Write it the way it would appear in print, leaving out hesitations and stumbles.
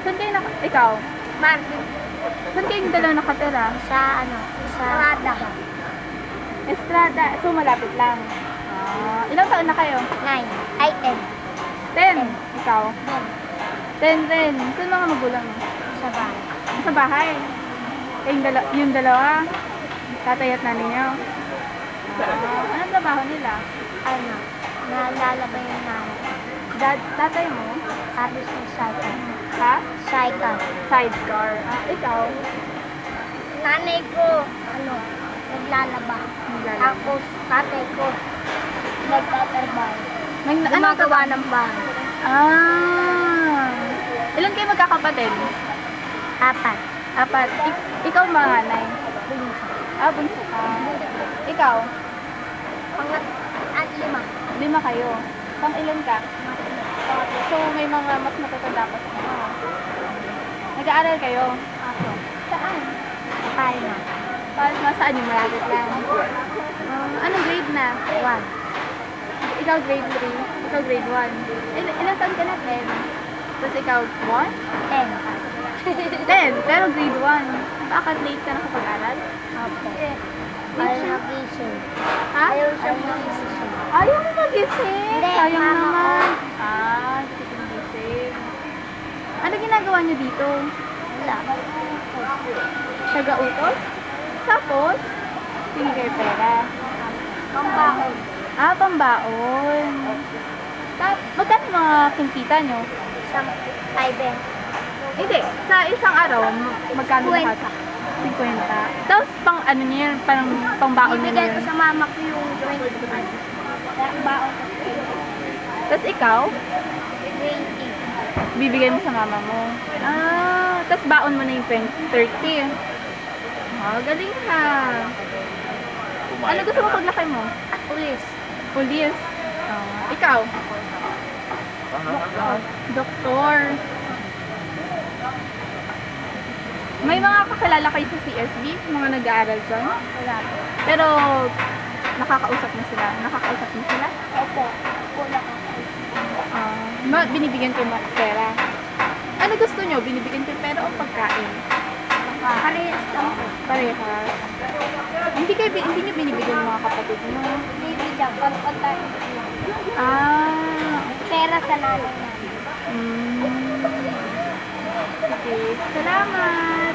Saan kayo ikaw? Martin. Saan kayong dalawa nakatira? Sa Estrada. Estrada. So, malapit lang. Ilang taon na kayo? 9. Ay, 10. 10. Ikaw? 10. 10 din. Saan mga magulang mo? Sa bahay. Sa bahay. Yung dalawa? Tatay at nanay niyo? Anong trabaho nila? Ano? Nalalabay yung nanay. Tatay mo? Service ng cycle. Ha? Cycle. Sidecar. Ikaw? Nanay ko, naglalaba. Tapos, tatay ko, nagtatrabaho. Gumagawa ng bahay. Ilan kayo magkakapatid? 4. 4. Ikaw manganay? Bunso. Bunso ka. Ikaw? 5. 5 kayo. Pang ilan ka? So, may mga mas matatanda pa sa inyo. Nag-aaral kayo? Ako. Saan? Palma. Palma, saan yung malapit lang? Anong grade na? 1. Ikaw grade 3, ikaw grade 1. Ilang taon ka na? 10. Tapos ikaw 1? 10. 10, pero grade 1. Bakit late ka nakapag-aral? Opo. Late Ayaw siya? nagising. Ha? Ayaw siya magising. Ayaw mo magising? Hindi, Sayang mama naman. Hindi ka magising. Ano ginagawa niyo dito? Wala. Taga-utos? Tapos, hindi kayo pera. Pambaon. Pambaon. Magkano mga kinkita nyo? Isang 5. Hindi, sa isang araw, magkano 50. lahat? 50. Tapos pang ano niya, parang pangbaon niya Bibigay yun. ko sa mama ko yung 25. Baon ko. Tapos ikaw, 20. bibigay mo sa mama mo. Tapos baon mo na yung 30. Galing ka. Ano gusto mo paglaki mo? Pulis. Police. Ikaw? Doktor. May mga kakilala kayo sa CSB? Mga nag-aaral dyan? Wala. Pero, nakakausap mo sila? Nakakausap mo sila? Opo. Wala ka. Binibigyan kayo mga pera. Ano gusto nyo? Binibigyan kayo pera o pagkain? Parehas lang. Parehas. Hindi nyo binibigyan yung mga kapatid nyo? Bibigyan. Pagpagkain. Pera sa nanay namin. Okay. Salamat!